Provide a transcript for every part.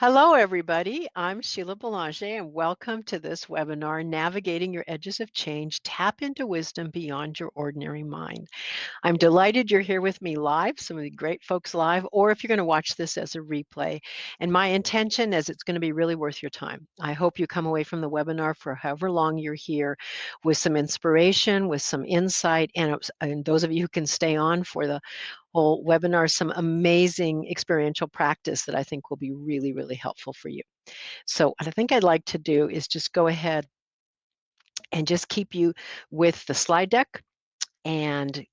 Hello, everybody. I'm Sheila Belanger, and welcome to this webinar, Navigating Your Edges of Change, Tap into Wisdom Beyond Your Ordinary Mind. I'm delighted you're here with me live, some of the great folks live, or if you're going to watch this as a replay. And my intention is it's going to be really worth your time. I hope you come away from the webinar for however long you're here with some inspiration, with some insight, and those of you who can stay on for the whole webinar, some amazing experiential practice that I think will be really, really helpful for you. So what I think I'd like to do is just go ahead and just keep you with the slide deck. And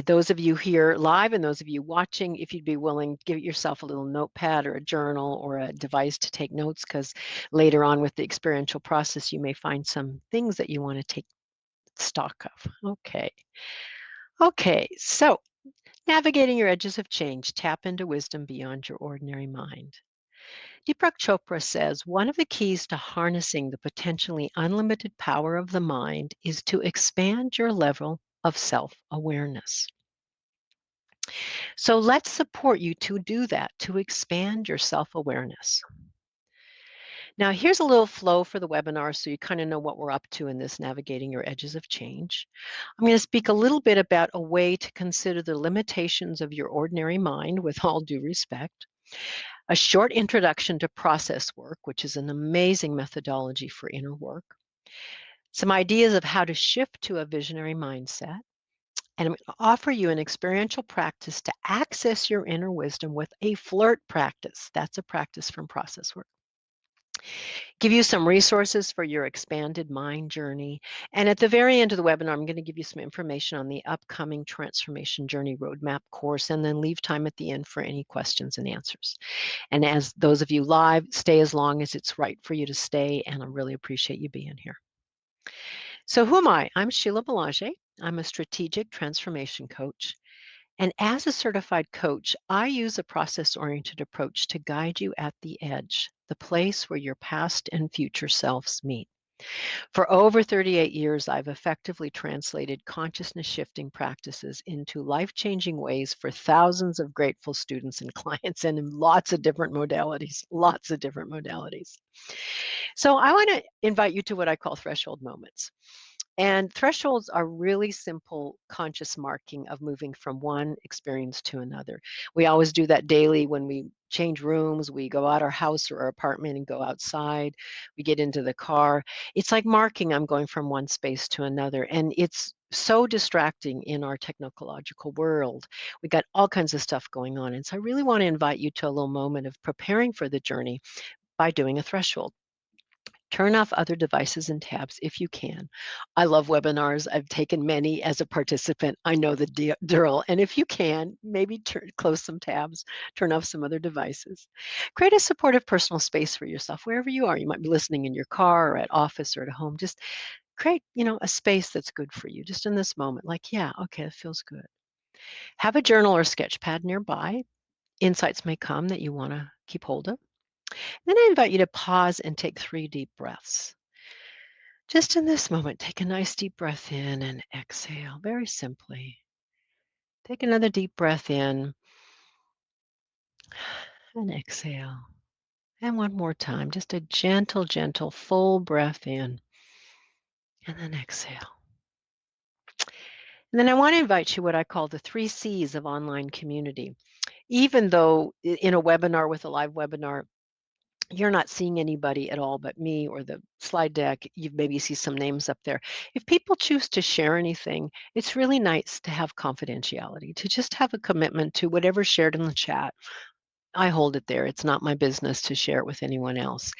those of you here live and those of you watching, if you'd be willing, give yourself a little notepad or a journal or a device to take notes, because later on with the experiential process, you may find some things that you want to take stock of. Okay, so navigating your edges of change, tap into wisdom beyond your ordinary mind. Deepak Chopra says one of the keys to harnessing the potentially unlimited power of the mind is to expand your level of self-awareness. So let's support you to do that, to expand your self-awareness. Now, here's a little flow for the webinar so you kind of know what we're up to in this Navigating Your Edges of Change. I'm going to speak a little bit about a way to consider the limitations of your ordinary mind with all due respect, a short introduction to process work, which is an amazing methodology for inner work, some ideas of how to shift to a visionary mindset, and I'm going to offer you an experiential practice to access your inner wisdom with a flirt practice. That's a practice from process work. Give you some resources for your expanded mind journey. And at the very end of the webinar, I'm going to give you some information on the upcoming Transformation Journey Roadmap course, and then leave time at the end for any questions and answers. And as those of you live, stay as long as it's right for you to stay, and I really appreciate you being here. So who am I? I'm Sheila Belanger. I'm a strategic transformation coach. And as a certified coach, I use a process-oriented approach to guide you at the edge, the place where your past and future selves meet. For over 38 years, I've effectively translated consciousness shifting practices into life-changing ways for thousands of grateful students and clients, and in lots of different modalities, lots of different modalities. So I want to invite you to what I call threshold moments. And thresholds are really simple conscious marking of moving from one experience to another. We always do that daily when we change rooms, we go out our house or our apartment and go outside, we get into the car. It's like marking, I'm going from one space to another. And it's so distracting in our technological world. We got all kinds of stuff going on. And so I really want to invite you to a little moment of preparing for the journey by doing a threshold. Turn off other devices and tabs if you can. I love webinars. I've taken many as a participant. I know the drill. And if you can, maybe close some tabs, turn off some other devices. Create a supportive personal space for yourself wherever you are. You might be listening in your car or at office or at home. Just create, a space that's good for you just in this moment. Like, yeah, okay, it feels good. Have a journal or sketch pad nearby. Insights may come that you want to keep hold of. Then I invite you to pause and take 3 deep breaths. Just in this moment, take a nice deep breath in and exhale very simply. Take another deep breath in and exhale. And one more time, just a gentle, gentle, full breath in and then exhale. And then I want to invite you what I call the 3 C's of online community. Even though in a webinar with a live webinar, you're not seeing anybody at all but me or the slide deck, you maybe see some names up there. If people choose to share anything, it's really nice to have confidentiality, to just have a commitment to whatever's shared in the chat. I hold it there. It's not my business to share it with anyone else.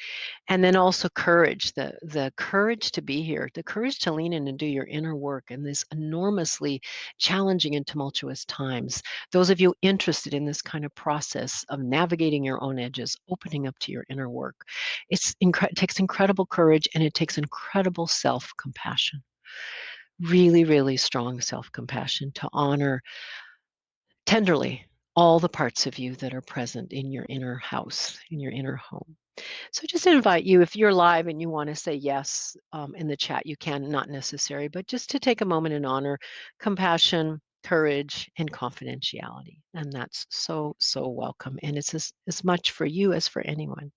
And then also courage, the courage to be here, the courage to lean in and do your inner work in this enormously challenging and tumultuous times. Those of you interested in this kind of process of navigating your own edges, opening up to your inner work, it takes incredible courage and it takes incredible self-compassion. Really, really strong self-compassion to honor tenderly all the parts of you that are present in your inner house, in your inner home. So just invite you, if you're live and you want to say yes in the chat, you can, not necessary, but just to take a moment and honor compassion, courage, and confidentiality. And that's so, so welcome. And it's as much for you as for anyone.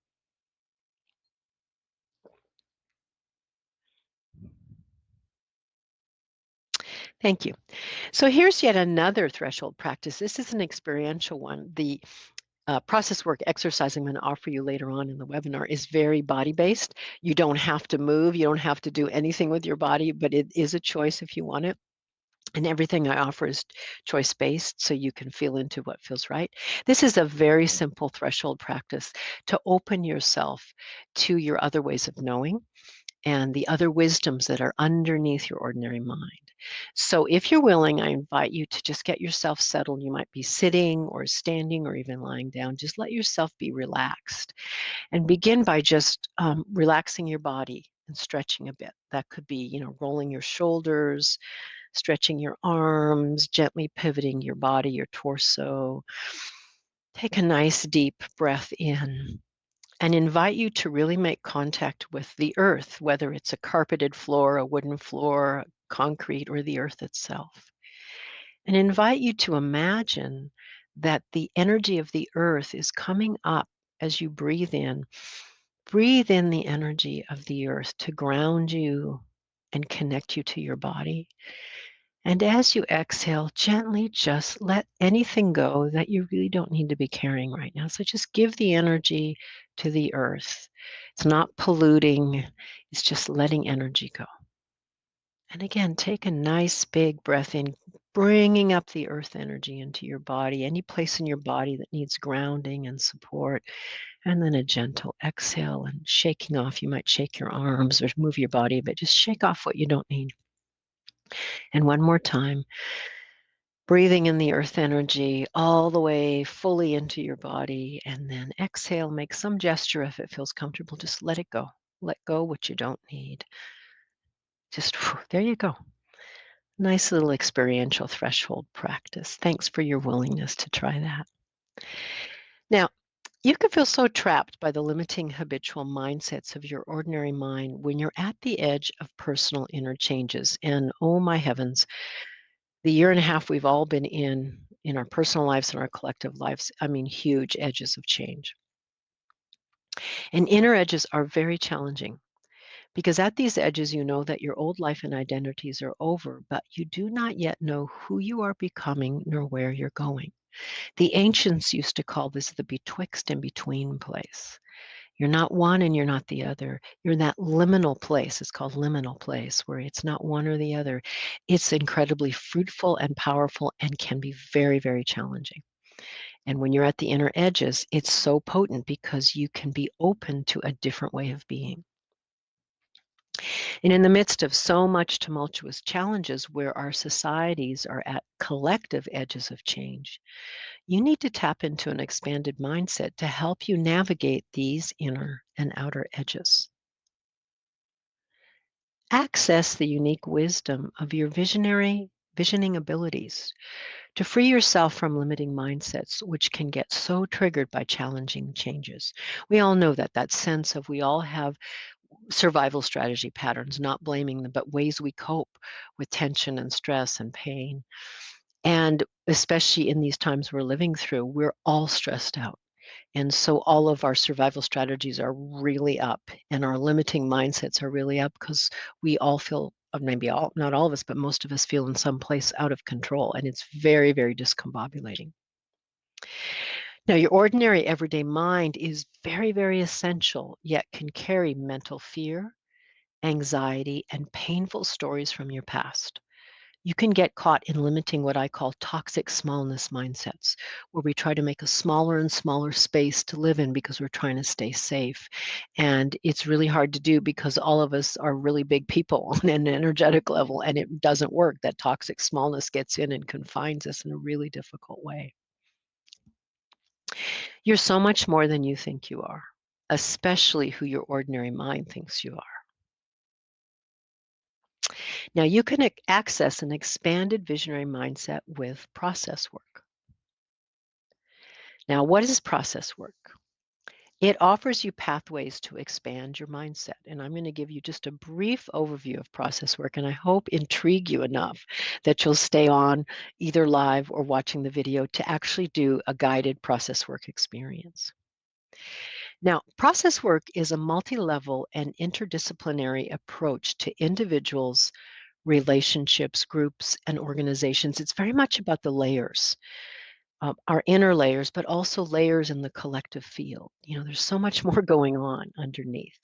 Thank you. So here's yet another threshold practice. This is an experiential one. The process work exercise I'm going to offer you later on in the webinar is very body based. You don't have to move, you don't have to do anything with your body, but it is a choice if you want it. And everything I offer is choice based, so you can feel into what feels right. This is a very simple threshold practice to open yourself to your other ways of knowing and the other wisdoms that are underneath your ordinary mind. So, if you're willing, I invite you to just get yourself settled. You might be sitting or standing or even lying down. Just let yourself be relaxed and begin by just relaxing your body and stretching a bit. That could be, rolling your shoulders, stretching your arms, gently pivoting your body, your torso. Take a nice deep breath in and invite you to really make contact with the earth, whether it's a carpeted floor, a wooden floor, concrete, or the earth itself. And invite you to imagine that the energy of the earth is coming up as you breathe in. Breathe in the energy of the earth to ground you and connect you to your body. And as you exhale, gently just let anything go that you really don't need to be carrying right now. So just give the energy to the earth. It's not polluting, it's just letting energy go. And again, take a nice big breath in, bringing up the earth energy into your body, any place in your body that needs grounding and support. And then a gentle exhale and shaking off. You might shake your arms or move your body, but just shake off what you don't need. And one more time. Breathing in the earth energy all the way fully into your body, and then exhale, make some gesture if it feels comfortable. Just let it go. Let go what you don't need. Just there you go. Nice little experiential threshold practice. Thanks for your willingness to try that. Now, you can feel so trapped by the limiting habitual mindsets of your ordinary mind when you're at the edge of personal inner changes. And oh my heavens, the year and a half we've all been in our personal lives and our collective lives, I mean, huge edges of change. And inner edges are very challenging because at these edges, you know that your old life and identities are over, but you do not yet know who you are becoming nor where you're going. The ancients used to call this the betwixt and between place. You're not one and you're not the other. You're in that liminal place. It's called liminal place, where it's not one or the other. It's incredibly fruitful and powerful and can be very, very challenging. And when you're at the inner edges, it's so potent because you can be open to a different way of being. And in the midst of so much tumultuous challenges where our societies are at collective edges of change, you need to tap into an expanded mindset to help you navigate these inner and outer edges. Access the unique wisdom of your visioning abilities to free yourself from limiting mindsets, which can get so triggered by challenging changes. We all know that sense of we all have survival strategy patterns, not blaming them, but ways we cope with tension and stress and pain. And especially in these times we're living through, we're all stressed out. And so all of our survival strategies are really up, and our limiting mindsets are really up because we all feel, maybe all, not all of us, but most of us feel in some place out of control. And it's very, very discombobulating. Now, your ordinary everyday mind is very, very essential, yet can carry mental fear, anxiety, and painful stories from your past. You can get caught in limiting what I call toxic smallness mindsets, where we try to make a smaller and smaller space to live in because we're trying to stay safe. And it's really hard to do because all of us are really big people on an energetic level, and it doesn't work. That toxic smallness gets in and confines us in a really difficult way. You're so much more than you think you are, especially who your ordinary mind thinks you are. Now, you can access an expanded visionary mindset with process work. Now, what is process work? It offers you pathways to expand your mindset. And I'm going to give you just a brief overview of process work, and I hope intrigue you enough that you'll stay on either live or watching the video to actually do a guided process work experience. Now, process work is a multi-level and interdisciplinary approach to individuals relationships, groups, and organizations. It's very much about the layers, our inner layers, but also layers in the collective field. There's so much more going on underneath.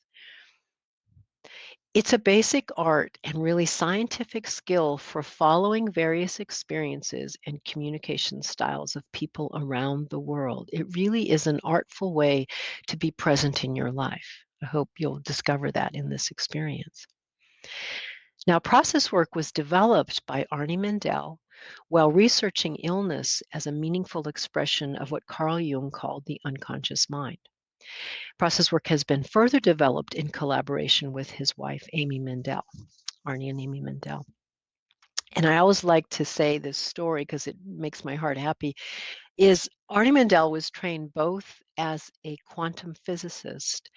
It's a basic art and really scientific skill for following various experiences and communication styles of people around the world. It really is an artful way to be present in your life. I hope you'll discover that in this experience. Now, process work was developed by Arnie Mendel while researching illness as a meaningful expression of what Carl Jung called the unconscious mind. Process work has been further developed in collaboration with his wife, Amy Mendel, Arnie and Amy Mendel. And I always like to say this story because it makes my heart happy, is Arnie Mendel was trained both as a quantum physicist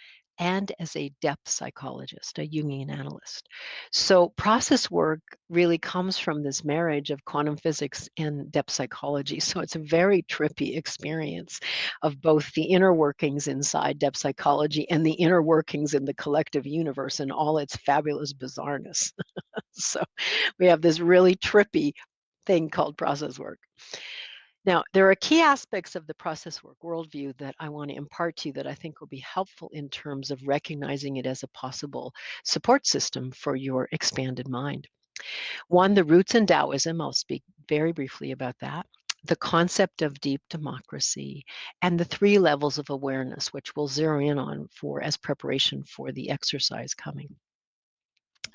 and as a depth psychologist, a Jungian analyst. So process work really comes from this marriage of quantum physics and depth psychology. So it's a very trippy experience of both the inner workings inside depth psychology and the inner workings in the collective universe and all its fabulous bizarreness. So we have this really trippy thing called process work. Now, there are key aspects of the process work worldview that I want to impart to you that I think will be helpful in terms of recognizing it as a possible support system for your expanded mind. One, the roots in Taoism. I'll speak very briefly about that. The concept of deep democracy, and the 3 levels of awareness, which we'll zero in on for as preparation for the exercise coming.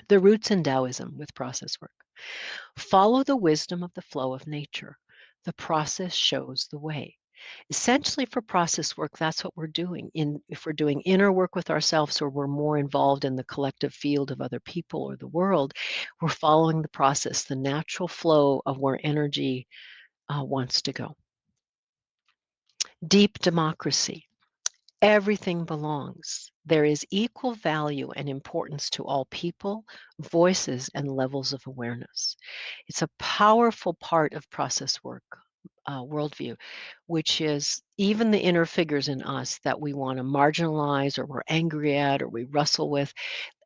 The roots in Taoism with process work. Follow the wisdom of the flow of nature. The process shows the way. Essentially, for process work, that's what we're doing. If we're doing inner work with ourselves or we're more involved in the collective field of other people or the world, we're following the process, the natural flow of where energy wants to go. Deep democracy. Everything belongs. There is equal value and importance to all people, voices, and levels of awareness. It's a powerful part of process work worldview, which is even the inner figures in us that we want to marginalize or we're angry at or we wrestle with,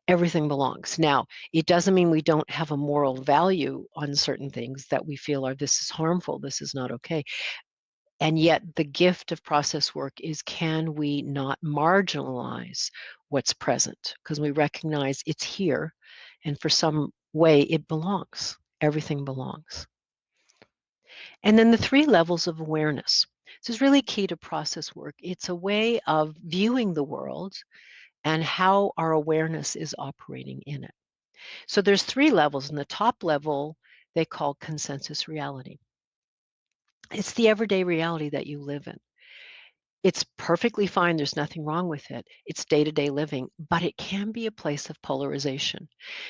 everything belongs. Now, it doesn't mean we don't have a moral value on certain things that we feel are this is harmful, this is not okay. And yet, the gift of process work is can we not marginalize what's present? Because we recognize it's here, and for some way it belongs. Everything belongs. And then the 3 levels of awareness. This is really key to process work. It's a way of viewing the world and how our awareness is operating in it. So there's 3 levels. And the top level, they call consensus reality. It's the everyday reality that you live in. It's perfectly fine. There's nothing wrong with it. It's day-to-day living, but it can be a place of polarization.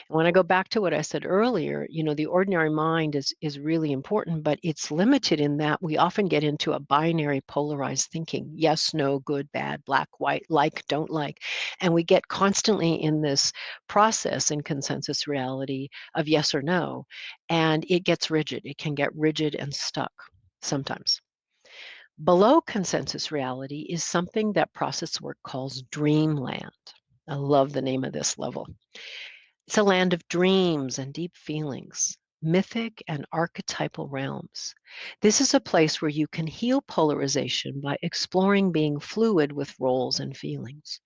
And when I go back to what I said earlier, the ordinary mind is really important, but it's limited in that we often get into a binary polarized thinking. Yes, no, good, bad, black, white, like, don't like. And we get constantly in this process in consensus reality of yes or no, and it gets rigid. It can get rigid and stuck sometimes. Below consensus reality is something that process work calls dreamland. I love the name of this level. It's a land of dreams and deep feelings, mythic and archetypal realms. This is a place where you can heal polarization by exploring being fluid with roles and feelings.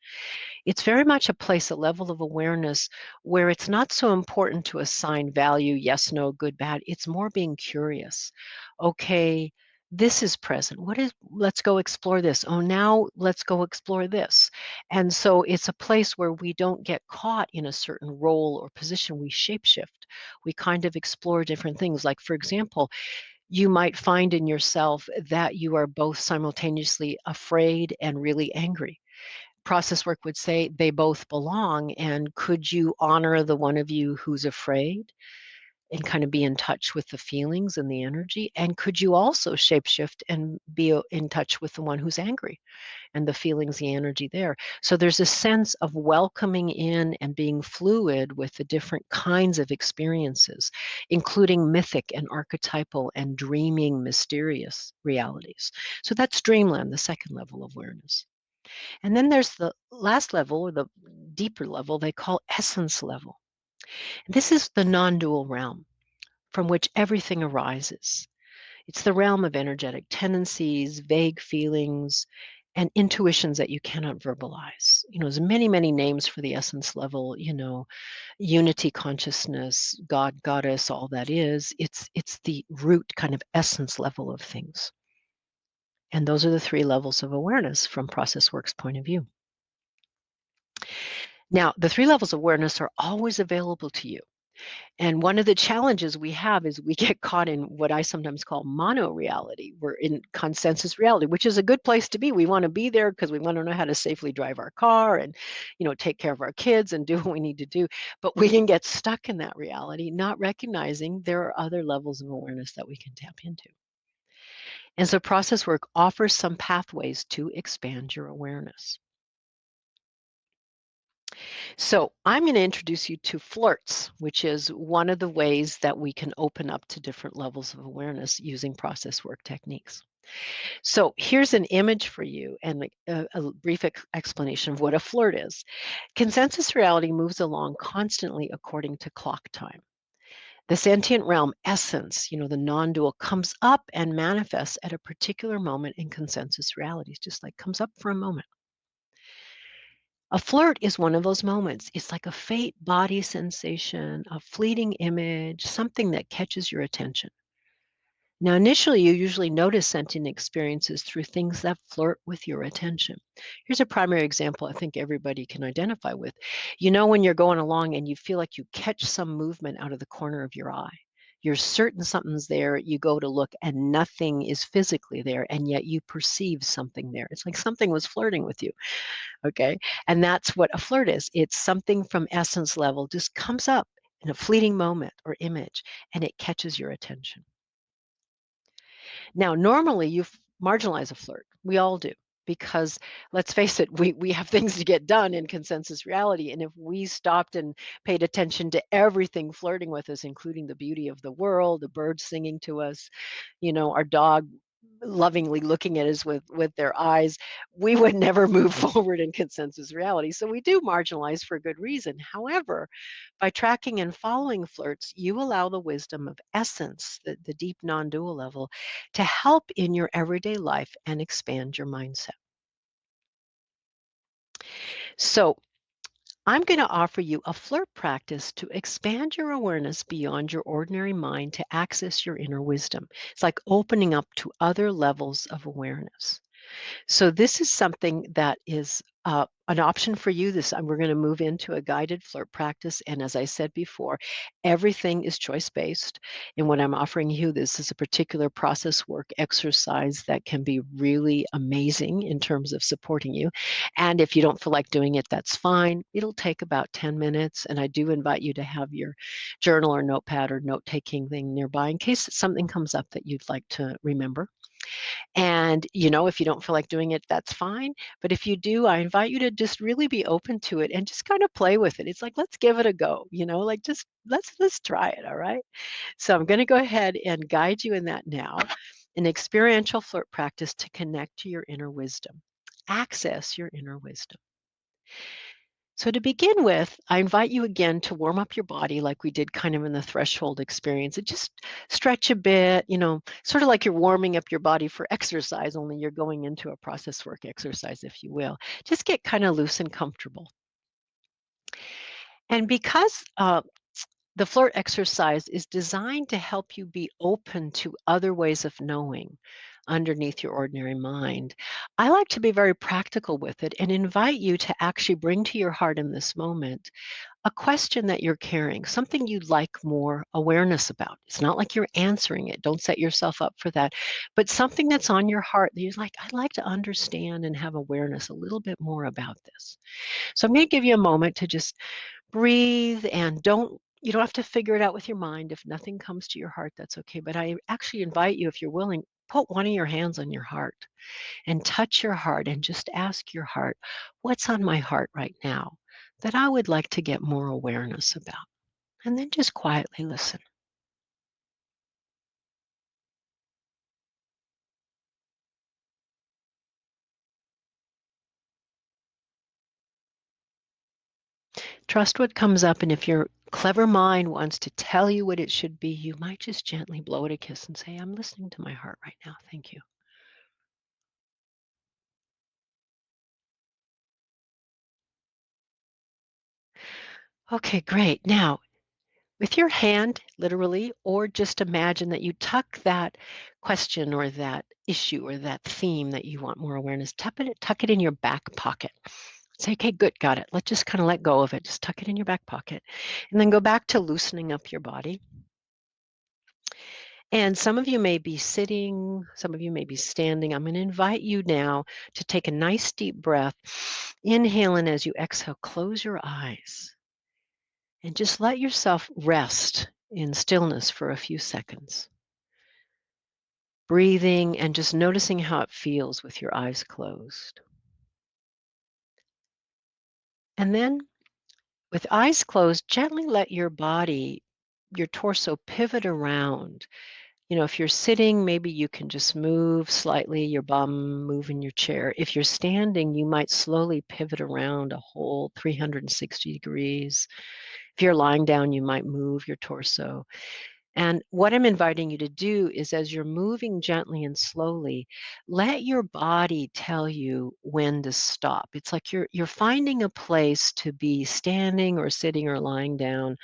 It's very much a place, a level of awareness where it's not so important to assign value, yes, no, good, bad. It's more being curious. Okay, this is present. Let's go explore this. Oh, now let's go explore this. And so it's a place where we don't get caught in a certain role or position. We shapeshift. We kind of explore different things. Like, for example, you might find in yourself that you are both simultaneously afraid and really angry. Process work would say they both belong, and could you honor the one of you who's afraid and kind of be in touch with the feelings and the energy, and could you also shapeshift and be in touch with the one who's angry and the feelings, the energy there? So there's a sense of welcoming in and being fluid with the different kinds of experiences, including mythic and archetypal and dreaming mysterious realities. So that's dreamland, the second level of awareness. And then there's the last level, or the deeper level, they call essence level. This is the non-dual realm from which everything arises. It's the realm of energetic tendencies, vague feelings, and intuitions that you cannot verbalize. There's many, many names for the essence level, unity consciousness, God, goddess, all that is. It's the root kind of essence level of things. And those are the three levels of awareness from Process Work's point of view. Now, the three levels of awareness are always available to you. And one of the challenges we have is we get caught in what I sometimes call mono reality. We're in consensus reality, which is a good place to be. We want to be there because we want to know how to safely drive our car and, take care of our kids and do what we need to do. But we can get stuck in that reality, not recognizing there are other levels of awareness that we can tap into. And so process work offers some pathways to expand your awareness. So I'm going to introduce you to Flirts, which is one of the ways that we can open up to different levels of awareness using process work techniques. So here's an image for you and a brief explanation of what a flirt is. Consensus reality moves along constantly according to clock time. The sentient realm essence, the non-dual, comes up and manifests at a particular moment in consensus reality. It's just like comes up for a moment. A flirt is one of those moments. It's like a faint body sensation, a fleeting image, something that catches your attention. Now, initially, you usually notice sentient experiences through things that flirt with your attention. Here's a primary example I think everybody can identify with. When you're going along and you feel like you catch some movement out of the corner of your eye. You're certain something's there, you go to look and nothing is physically there, and yet you perceive something there. It's like something was flirting with you. Okay. And that's what a flirt is. It's something from essence level just comes up in a fleeting moment or image and it catches your attention. Now, normally you marginalize a flirt. We all do. Because let's face it, we have things to get done in consensus reality. And if we stopped and paid attention to everything flirting with us, including the beauty of the world, the birds singing to us, our dog lovingly looking at us with their eyes, we would never move forward in consensus reality. So we do marginalize for good reason. However, by tracking and following flirts, you allow the wisdom of essence, the deep non-dual level, to help in your everyday life and expand your mindset. So I'm going to offer you a flirt practice to expand your awareness beyond your ordinary mind to access your inner wisdom. It's like opening up to other levels of awareness. So this is something that is an option for you. We're going to move into a guided flirt practice, and as I said before, everything is choice-based. And what I'm offering you, this is a particular process work exercise that can be really amazing in terms of supporting you. And if you don't feel like doing it, that's fine. It'll take about 10 minutes, and I do invite you to have your journal or notepad or note-taking thing nearby in case something comes up that you'd like to remember. And, if you don't feel like doing it, that's fine. But if you do, I invite you to just really be open to it and just kind of play with it. It's like, let's give it a go, like just let's try it. All right. So I'm going to go ahead and guide you in that now. An experiential flirt practice to connect to your inner wisdom. Access your inner wisdom. So to begin with, I invite you again to warm up your body like we did kind of in the threshold experience. And just stretch a bit, sort of like you're warming up your body for exercise, only you're going into a process work exercise, if you will. Just get kind of loose and comfortable. And because the flirt exercise is designed to help you be open to other ways of knowing underneath your ordinary mind, I like to be very practical with it and invite you to actually bring to your heart in this moment a question that you're carrying, something you'd like more awareness about. It's not like you're answering it. Don't set yourself up for that. But something that's on your heart that you're like, I'd like to understand and have awareness a little bit more about this. So I'm going to give you a moment to just breathe and you don't have to figure it out with your mind. If nothing comes to your heart, that's okay. But I actually invite you, if you're willing, put one of your hands on your heart and touch your heart and just ask your heart, what's on my heart right now that I would like to get more awareness about? And then just quietly listen. Trust what comes up, and if you're clever mind wants to tell you what it should be, you might just gently blow it a kiss and say, I'm listening to my heart right now. Thank you. Okay, great. Now, with your hand, literally, or just imagine that you tuck that question or that issue or that theme that you want more awareness, tuck it in your back pocket. Say, okay, good, got it. Let's just kind of let go of it. Just tuck it in your back pocket. And then go back to loosening up your body. And some of you may be sitting, some of you may be standing. I'm going to invite you now to take a nice deep breath. Inhale, and as you exhale, close your eyes and just let yourself rest in stillness for a few seconds. Breathing and just noticing how it feels with your eyes closed. And then with eyes closed, gently let your body, your torso pivot around. You know, if you're sitting, maybe you can just move slightly, your bum, move in your chair. If you're standing, you might slowly pivot around a whole 360 degrees. If you're lying down, you might move your torso. And what I'm inviting you to do is as you're moving gently and slowly, let your body tell you when to stop. It's like you're finding a place to be standing or sitting or lying down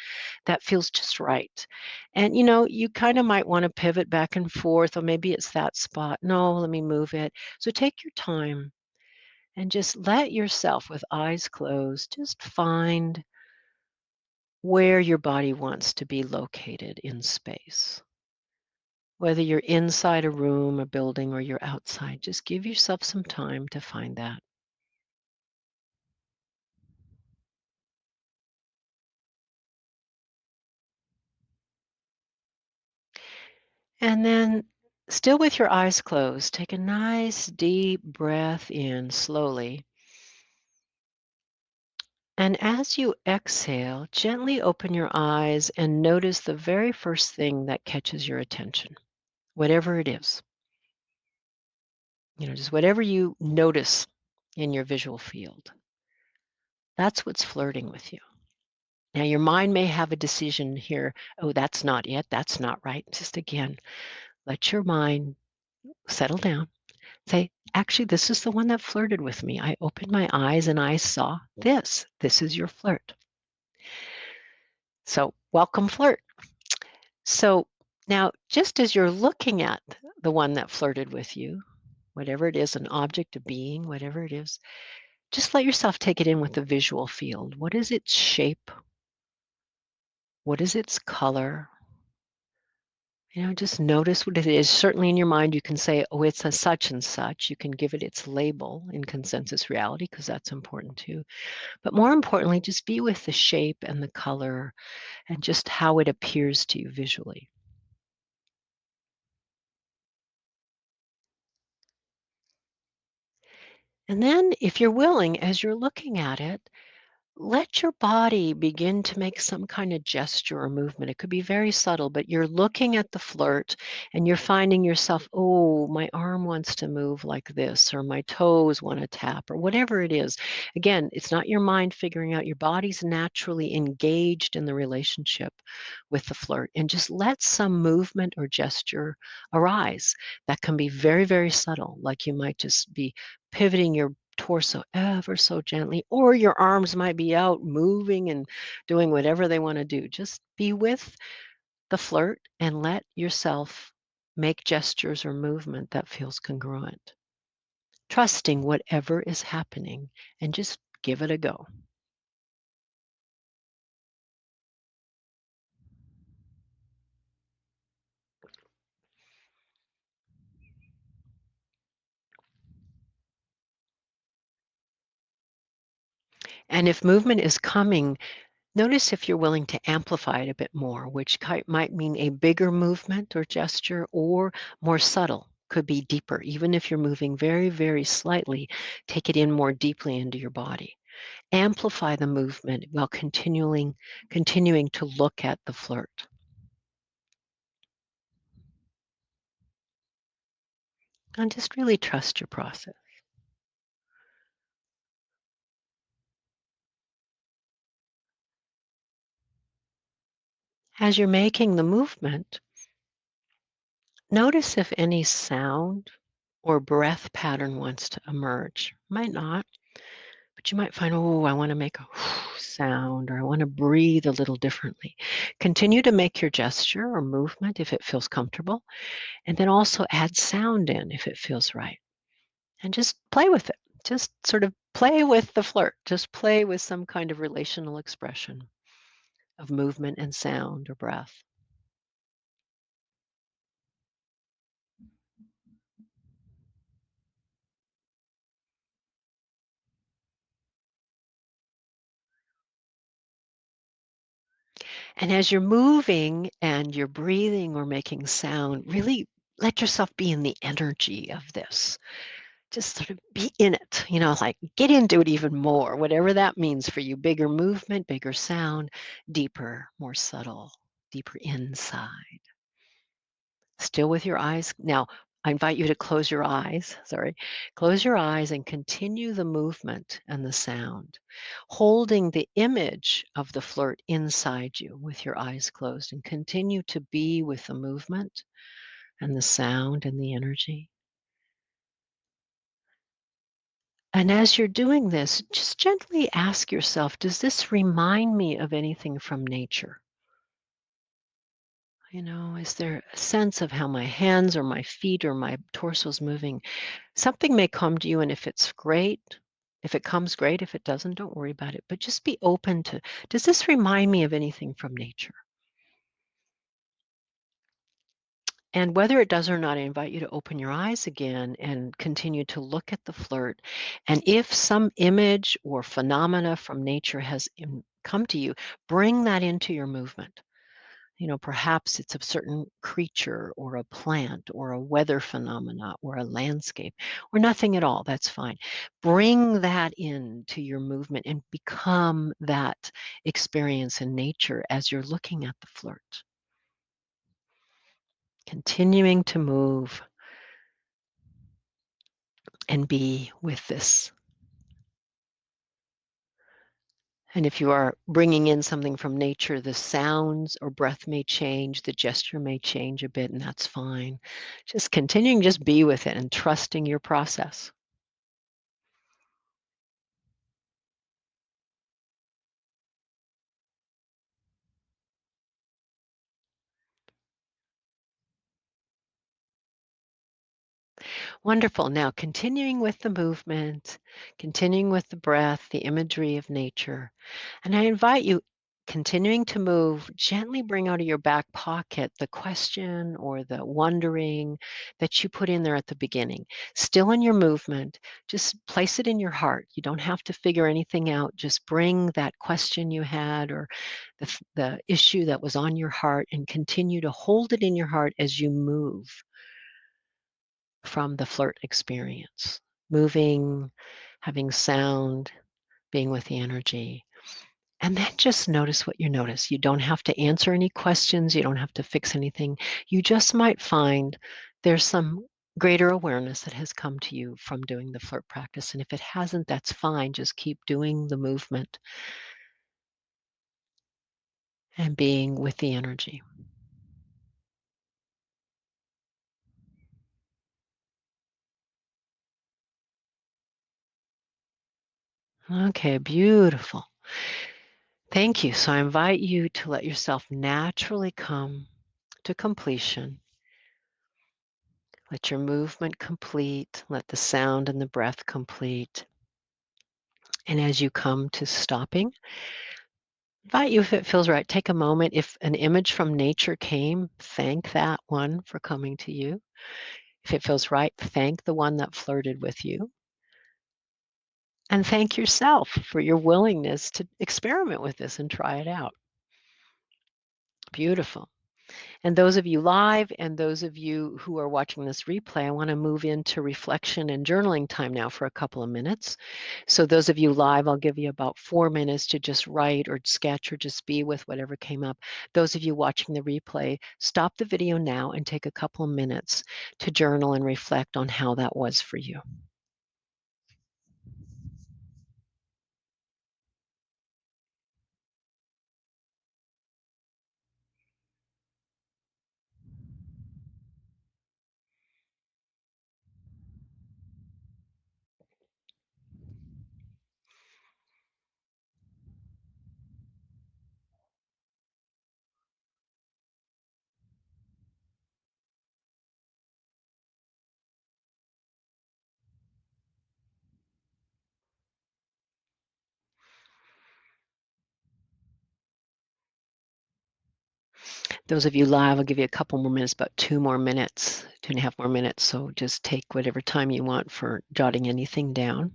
that feels just right. And you know, you kind of might want to pivot back and forth, or maybe it's that spot. No, let me move it. So take your time and just let yourself, with eyes closed, just find where your body wants to be located in space. Whether you're inside a room, a building, or you're outside, just give yourself some time to find that. And then, still with your eyes closed, take a nice deep breath in slowly. And as you exhale, gently open your eyes and notice the very first thing that catches your attention, whatever it is. You know, just whatever you notice in your visual field. That's what's flirting with you. Now, your mind may have a decision here. Oh, that's not it. That's not right. Just again, let your mind settle down. Say, actually, this is the one that flirted with me. I opened my eyes and I saw this. This is your flirt. So, welcome, flirt. So, now, just as you're looking at the one that flirted with you, whatever it is, an object, a being, whatever it is, just let yourself take it in with the visual field. What is its shape? What is its color? You know, just notice what it is. Certainly in your mind, you can say, oh, it's a such and such. You can give it its label in consensus reality because that's important too. But more importantly, just be with the shape and the color and just how it appears to you visually. And then, if you're willing, as you're looking at it, let your body begin to make some kind of gesture or movement. It could be very subtle, but you're looking at the flirt and you're finding yourself, oh, my arm wants to move like this, or my toes want to tap, or whatever it is. Again, it's not your mind figuring out, your body's naturally engaged in the relationship with the flirt. And just let some movement or gesture arise. That can be very, very subtle, like you might just be pivoting your torso ever so gently, or your arms might be out moving and doing whatever they want to do. Just be with the flirt and let yourself make gestures or movement that feels congruent, trusting whatever is happening and just give it a go. And if movement is coming, notice if you're willing to amplify it a bit more, which might mean a bigger movement or gesture or more subtle. Could be deeper. Even if you're moving very, very slightly, take it in more deeply into your body. Amplify the movement while continuing to look at the flirt. And just really trust your process. As you're making the movement, notice if any sound or breath pattern wants to emerge. Might not, but you might find, oh, I want to make a sound or I want to breathe a little differently. Continue to make your gesture or movement if it feels comfortable, and then also add sound in if it feels right. And just play with it. Just sort of play with the flirt. Just play with some kind of relational expression of movement and sound or breath. And as you're moving and you're breathing or making sound, really let yourself be in the energy of this. Just sort of be in it, like get into it even more, whatever that means for you. Bigger movement, bigger sound, deeper, more subtle, deeper inside. Still with your eyes. Now, I invite you to close your eyes. Sorry. Close your eyes and continue the movement and the sound, holding the image of the flirt inside you with your eyes closed, and continue to be with the movement and the sound and the energy. And as you're doing this, just gently ask yourself, does this remind me of anything from nature? Is there a sense of how my hands or my feet or my torso is moving? Something may come to you, and if it's great, if it comes, great. If it doesn't, don't worry about it. But just be open to, does this remind me of anything from nature? And whether it does or not, I invite you to open your eyes again and continue to look at the flirt. And if some image or phenomena from nature has come to you, bring that into your movement. Perhaps it's a certain creature or a plant or a weather phenomena or a landscape or nothing at all. That's fine. Bring that into your movement and become that experience in nature as you're looking at the flirt. Continuing to move and be with this. And if you are bringing in something from nature, the sounds or breath may change, the gesture may change a bit, and that's fine. Just continuing, just be with it and trusting your process. Wonderful. Now, continuing with the movement, continuing with the breath, the imagery of nature. And I invite you, continuing to move, gently bring out of your back pocket the question or the wondering that you put in there at the beginning. Still in your movement, just place it in your heart. You don't have to figure anything out. Just bring that question you had or the issue that was on your heart and continue to hold it in your heart as you move from the flirt experience. Moving, having sound, being with the energy. And then just notice what you notice. You don't have to answer any questions. You don't have to fix anything. You just might find there's some greater awareness that has come to you from doing the flirt practice. And if it hasn't, that's fine. Just keep doing the movement and being with the energy. Okay, beautiful. Thank you. So I invite you to let yourself naturally come to completion. Let your movement complete. Let the sound and the breath complete. And as you come to stopping, invite you, if it feels right, take a moment. If an image from nature came, thank that one for coming to you. If it feels right, thank the one that flirted with you. And thank yourself for your willingness to experiment with this and try it out. Beautiful. And those of you live and those of you who are watching this replay, I want to move into reflection and journaling time now for a couple of minutes. So those of you live, I'll give you about 4 minutes to just write or sketch or just be with whatever came up. Those of you watching the replay, stop the video now and take a couple of minutes to journal and reflect on how that was for you. Those of you live, I'll give you a couple more minutes, about 2 more minutes, 2.5 more minutes. So just take whatever time you want for jotting anything down.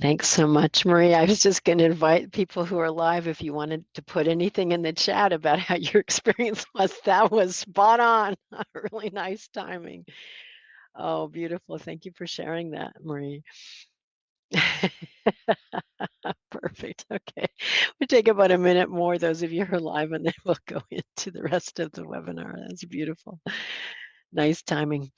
Thanks so much, Marie. I was just going to invite people who are live if you wanted to put anything in the chat about how your experience was. That was spot on. Really nice timing. Oh, beautiful. Thank you for sharing that, Marie. Perfect. Okay. We'll take about a minute more, those of you who are live, and then we'll go into the rest of the webinar. That's beautiful. Nice timing.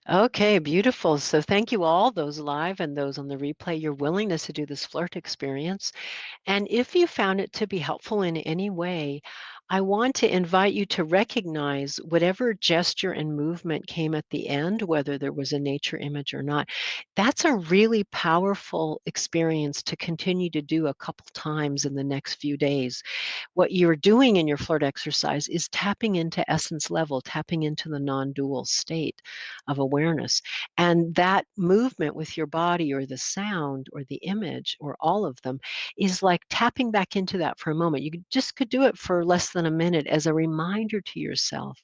Okay, beautiful. So thank you all, those live and those on the replay, your willingness to do this flirt experience. And if you found it to be helpful in any way, I want to invite you to recognize whatever gesture and movement came at the end, whether there was a nature image or not. That's a really powerful experience to continue to do a couple times in the next few days. What you're doing in your flirt exercise is tapping into essence level, tapping into the non-dual state of awareness. And that movement with your body or the sound or the image or all of them is like tapping back into that for a moment. Just could do it for less than a minute as a reminder to yourself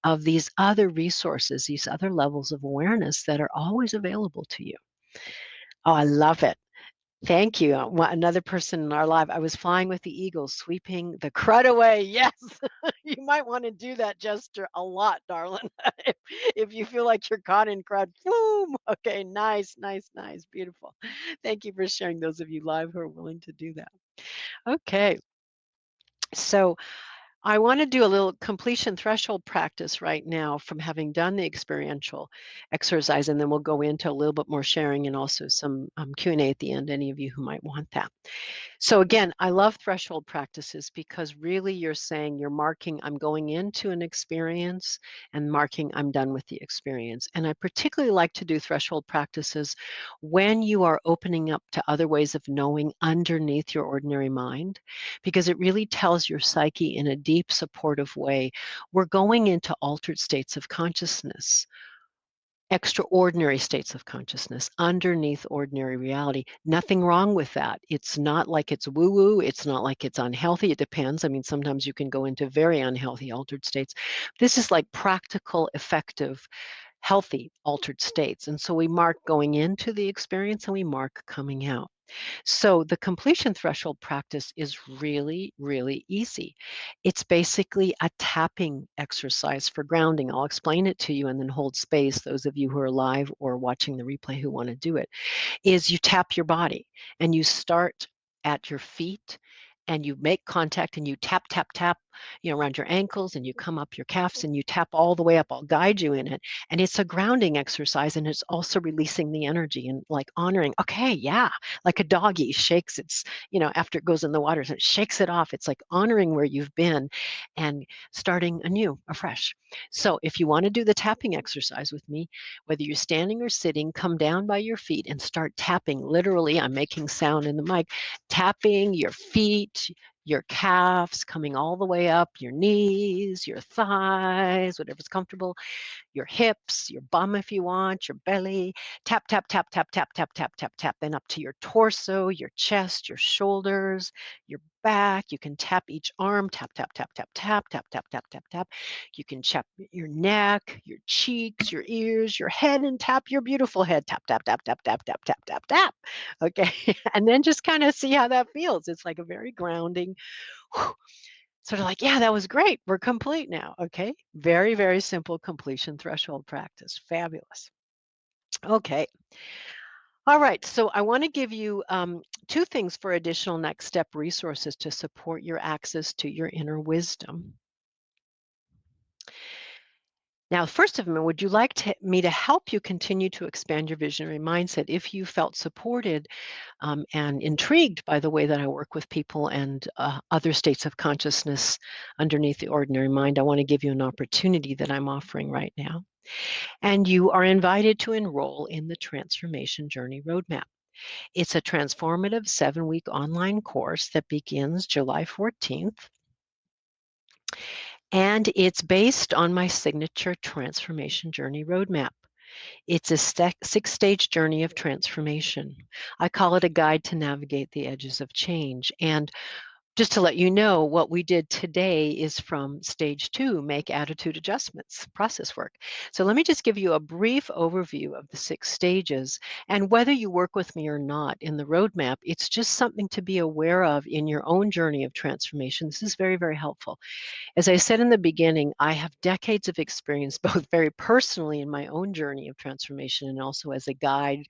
of these other resources, these other levels of awareness that are always available to you. Oh, I love it. Thank you. Another person in our live, I was flying with the eagles, sweeping the crud away. Yes, you might want to do that gesture a lot, darling. if you feel like you're caught in crud, boom. Okay, nice, nice, nice, beautiful. Thank you for sharing, those of you live who are willing to do that. Okay, so I want to do a little completion threshold practice right now from having done the experiential exercise, and then we'll go into a little bit more sharing and also some Q&A at the end, any of you who might want that. So again, I love threshold practices because really you're saying you're marking, I'm going into an experience and marking, I'm done with the experience. And I particularly like to do threshold practices when you are opening up to other ways of knowing underneath your ordinary mind, because it really tells your psyche in a deep, supportive way, we're going into altered states of consciousness, extraordinary states of consciousness underneath ordinary reality. Nothing wrong with that. It's not like it's woo-woo. It's not like it's unhealthy. It depends. I mean, sometimes you can go into very unhealthy altered states. This is like practical, effective, healthy altered states. And so we mark going into the experience and we mark coming out. So the completion threshold practice is really, really easy. It's basically a tapping exercise for grounding. I'll explain it to you and then hold space, those of you who are live or watching the replay who want to do it, is you tap your body and you start at your feet and you make contact and you tap, tap, tap, around your ankles and you come up your calves and you tap all the way up. I'll guide you in it. And it's a grounding exercise and it's also releasing the energy and like honoring, okay, yeah, like a doggy shakes its, after it goes in the water, so it shakes it off. It's like honoring where you've been and starting anew, afresh. So if you want to do the tapping exercise with me, whether you're standing or sitting, come down by your feet and start tapping. Literally, I'm making sound in the mic, tapping your feet, your calves, coming all the way up, your knees, your thighs, whatever's comfortable, your hips, your bum if you want, your belly. Tap, tap, tap, tap, tap, tap, tap, tap, tap. Then up to your torso, your chest, your shoulders, your back. You can tap each arm, tap, tap, tap, tap, tap, tap, tap, tap, tap, tap. You can tap your neck, your cheeks, your ears, your head, and tap your beautiful head. Tap, tap, tap, tap, tap, tap, tap, tap, tap. Okay. And then just kind of see how that feels. It's like a very grounding, sort of like, yeah, that was great. We're complete now. Okay. Very, very simple completion threshold practice. Fabulous. Okay. All right. So I want to give you two things for additional next step resources to support your access to your inner wisdom. Now, first of all, would you like me to help you continue to expand your visionary mindset? If you felt supported and intrigued by the way that I work with people and other states of consciousness underneath the ordinary mind, I want to give you an opportunity that I'm offering right now. And you are invited to enroll in the Transformation Journey Roadmap. It's a transformative 7-week online course that begins July 14th. And it's based on my signature Transformation Journey Roadmap. It's a 6-stage journey of transformation. I call it a guide to navigate the edges of change. And just to let you know, what we did today is from stage 2, make attitude adjustments, process work. So let me just give you a brief overview of the 6 stages. And whether you work with me or not in the roadmap, it's just something to be aware of in your own journey of transformation. This is very, very helpful. As I said in the beginning, I have decades of experience, both very personally in my own journey of transformation and also as a guide,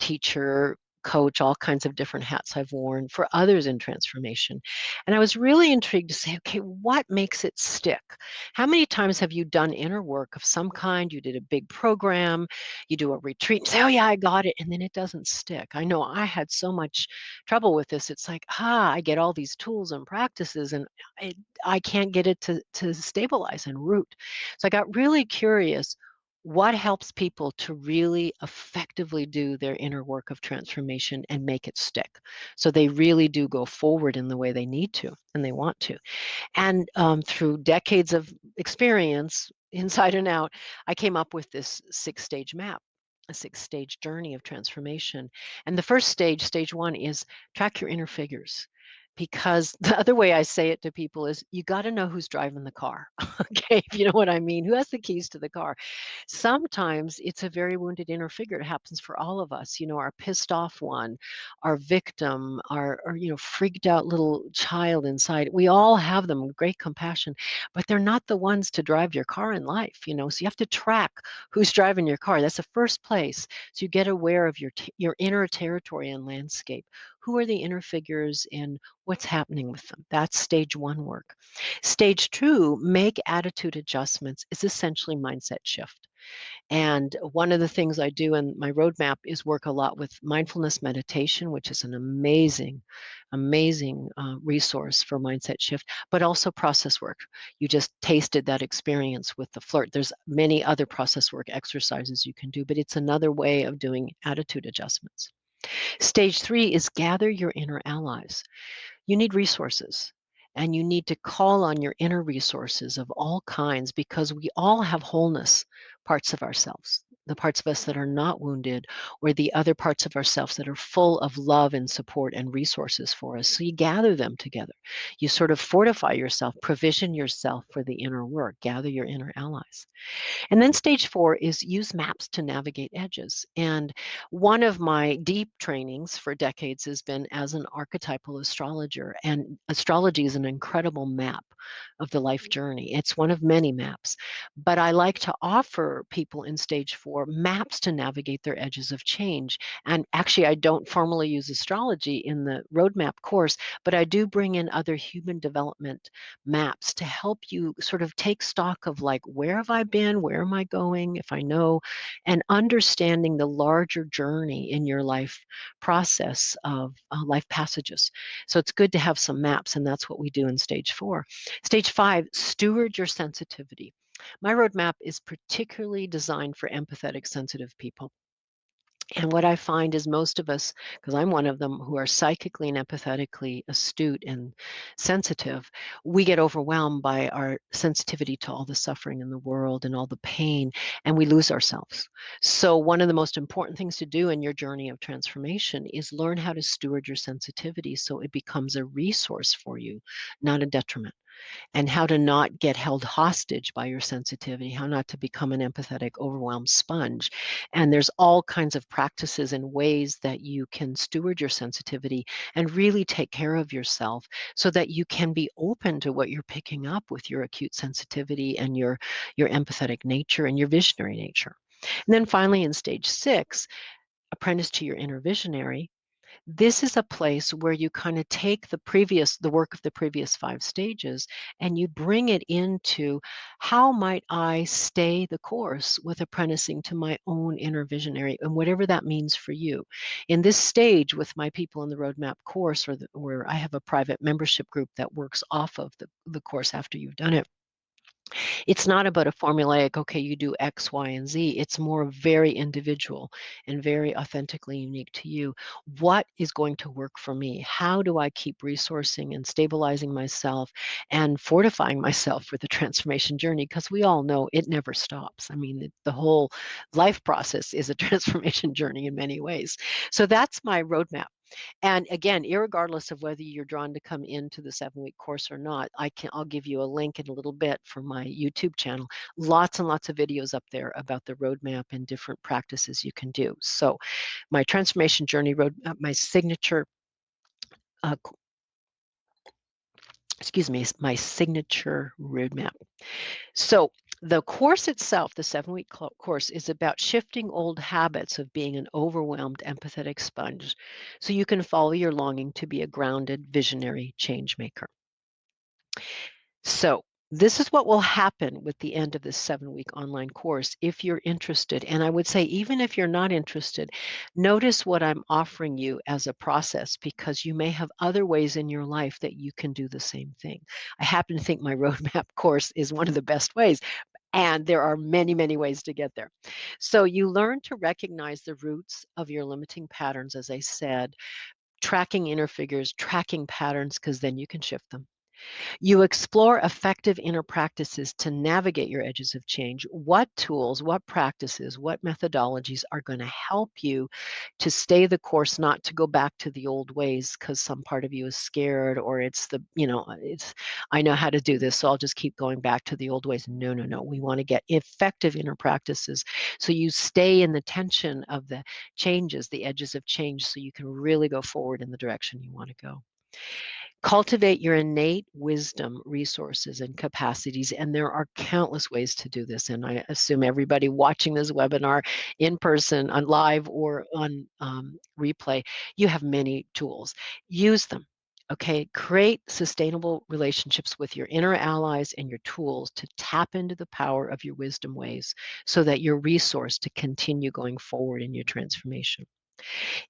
teacher, coach, all kinds of different hats I've worn for others in transformation. And I was really intrigued to say, okay, what makes it stick? How many times have you done inner work of some kind? You did a big program, you do a retreat, and say, oh yeah, I got it, and then it doesn't stick. I know I had so much trouble with this. It's like, I get all these tools and practices, and I can't get it to stabilize and root. So I got really curious, what helps people to really effectively do their inner work of transformation and make it stick so they really do go forward in the way they need to and they want to. And through decades of experience, inside and out, I came up with this 6-stage map, a 6-stage journey of transformation. And the first stage, stage 1, is track your inner figures. Because the other way I say it to people is, you got to know who's driving the car. Okay, if you know what I mean, who has the keys to the car. Sometimes it's a very wounded inner figure. It happens for all of us, our pissed off one, our victim, our freaked out little child inside. We all have them with great compassion, but they're not the ones to drive your car in life. So you have to track who's driving your car. That's the first place. So you get aware of your inner territory and landscape. Who are the inner figures and what's happening with them? That's stage 1 work. Stage 2, make attitude adjustments, is essentially mindset shift. And one of the things I do in my roadmap is work a lot with mindfulness meditation, which is an amazing, amazing resource for mindset shift, but also process work. You just tasted that experience with the flirt. There's many other process work exercises you can do, but it's another way of doing attitude adjustments. Stage 3 is gather your inner allies. You need resources, and you need to call on your inner resources of all kinds, because we all have wholeness parts of ourselves, the parts of us that are not wounded, or the other parts of ourselves that are full of love and support and resources for us. So you gather them together. You sort of fortify yourself, provision yourself for the inner work, gather your inner allies. And then stage 4 is use maps to navigate edges. And one of my deep trainings for decades has been as an archetypal astrologer. And astrology is an incredible map of the life journey. It's one of many maps. But I like to offer people in stage 4 maps to navigate their edges of change. And actually, I don't formally use astrology in the roadmap course, but I do bring in other human development maps to help you sort of take stock of, like, where have I been? Where am I going? If I know, and understanding the larger journey in your life process of life passages. So it's good to have some maps, and that's what we do in stage 4. Stage 5, steward your sensitivity. My roadmap is particularly designed for empathetic, sensitive people. And what I find is most of us, because I'm one of them, who are psychically and empathetically astute and sensitive, we get overwhelmed by our sensitivity to all the suffering in the world and all the pain, and we lose ourselves. So, one of the most important things to do in your journey of transformation is learn how to steward your sensitivity so it becomes a resource for you, not a detriment, and how to not get held hostage by your sensitivity, how not to become an empathetic, overwhelmed sponge. And there's all kinds of practices and ways that you can steward your sensitivity and really take care of yourself so that you can be open to what you're picking up with your acute sensitivity and your empathetic nature and your visionary nature. And then finally, in stage 6, apprentice to your inner visionary, this is a place where you kind of take the work of the previous 5 stages, and you bring it into how might I stay the course with apprenticing to my own inner visionary, and whatever that means for you. In this stage with my People in the Roadmap course, where I have a private membership group that works off of the course after you've done it, it's not about a formulaic, okay, you do X, Y, and Z. It's more very individual and very authentically unique to you. What is going to work for me? How do I keep resourcing and stabilizing myself and fortifying myself for the transformation journey? Because we all know it never stops. I mean, the whole life process is a transformation journey in many ways. So that's my roadmap. And again, irregardless of whether you're drawn to come into the 7-week course or not, I'll give you a link in a little bit for my YouTube channel. Lots and lots of videos up there about the roadmap and different practices you can do. So my transformation journey roadmap, my signature, uh, my signature roadmap. So the course itself, the 7-week course, is about shifting old habits of being an overwhelmed, empathetic sponge so you can follow your longing to be a grounded, visionary change maker. So this is what will happen with the end of this 7-week online course if you're interested. And I would say, even if you're not interested, notice what I'm offering you as a process, because you may have other ways in your life that you can do the same thing. I happen to think my roadmap course is one of the best ways. And there are many, many ways to get there. So you learn to recognize the roots of your limiting patterns, as I said, tracking inner figures, tracking patterns, because then you can shift them. You explore effective inner practices to navigate your edges of change. What tools, what practices, what methodologies are going to help you to stay the course, not to go back to the old ways because some part of you is scared, or it's, I know how to do this, so I'll just keep going back to the old ways. No, no, no. We want to get effective inner practices so you stay in the tension of the changes, the edges of change, so you can really go forward in the direction you want to go. Cultivate your innate wisdom, resources, and capacities. And there are countless ways to do this. And I assume everybody watching this webinar in person, on live, or on replay, you have many tools. Use them. Okay, create sustainable relationships with your inner allies and your tools to tap into the power of your wisdom ways so that you're resourced to continue going forward in your transformation.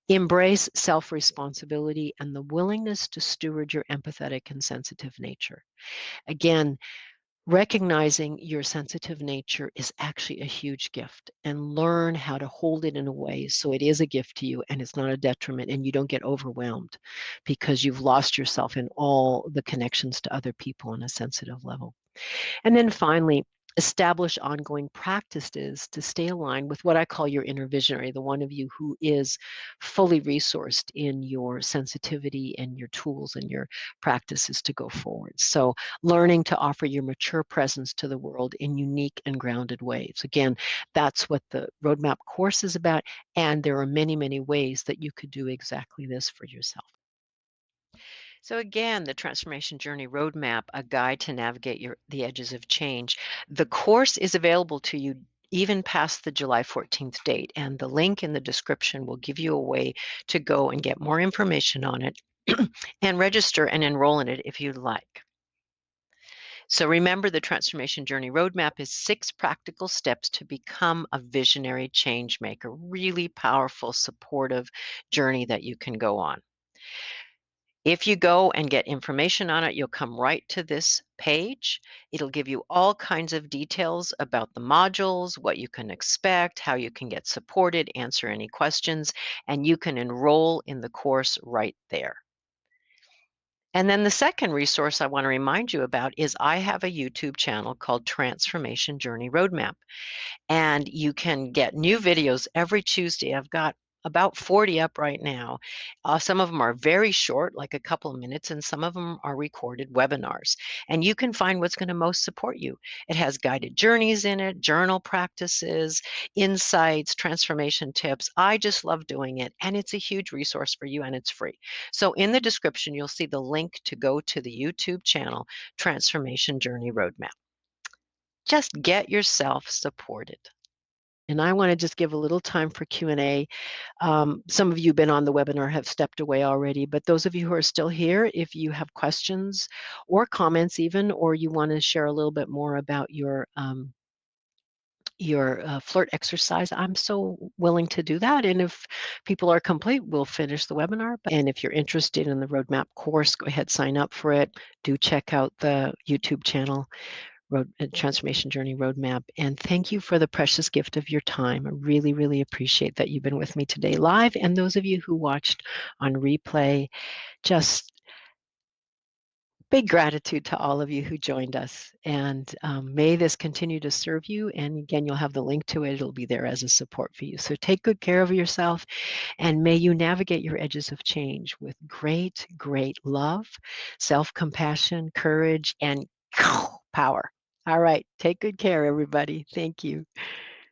Embrace self-responsibility and the willingness to steward your empathetic and sensitive nature. Again, recognizing your sensitive nature is actually a huge gift, and learn how to hold it in a way so it is a gift to you and it's not a detriment, and you don't get overwhelmed because you've lost yourself in all the connections to other people on a sensitive level. And then finally, establish ongoing practices to stay aligned with what I call your inner visionary, the one of you who is fully resourced in your sensitivity and your tools and your practices to go forward. So learning to offer your mature presence to the world in unique and grounded ways. Again, that's what the roadmap course is about. And there are many, many ways that you could do exactly this for yourself. So again, the Transformation Journey Roadmap, a guide to navigate the edges of change. The course is available to you even past the July 14th date, and the link in the description will give you a way to go and get more information on it and register and enroll in it if you'd like. So remember, the Transformation Journey Roadmap is 6 practical steps to become a visionary change maker. Really powerful, supportive journey that you can go on. If you go and get information on it, you'll come right to this page. It'll give you all kinds of details about the modules, what you can expect, how you can get supported, answer any questions, and you can enroll in the course right there. And then the second resource I want to remind you about is I have a YouTube channel called Transformation Journey Roadmap, and you can get new videos every Tuesday. I've got about 40 up right now. Some of them are very short, like a couple of minutes, and some of them are recorded webinars. And you can find what's going to most support you. It has guided journeys in it, journal practices, insights, transformation tips. I just love doing it, and it's a huge resource for you, and it's free. So in the description, you'll see the link to go to the YouTube channel, Transformation Journey Roadmap. Just get yourself supported. And I want to just give a little time for Q&A. Some of you who've been on the webinar have stepped away already, but those of you who are still here, if you have questions or comments even, or you want to share a little bit more about your flirt exercise, I'm so willing to do that. And if people are complete, we'll finish the webinar. And if you're interested in the roadmap course, go ahead, sign up for it. Do check out the YouTube channel. Transformation Journey Roadmap. And thank you for the precious gift of your time. I really, really appreciate that you've been with me today live. And those of you who watched on replay, just big gratitude to all of you who joined us. And may this continue to serve you. And again, you'll have the link to it. It'll be there as a support for you. So take good care of yourself, and may you navigate your edges of change with great, great love, self-compassion, courage, and power. All right. Take good care, everybody. Thank you.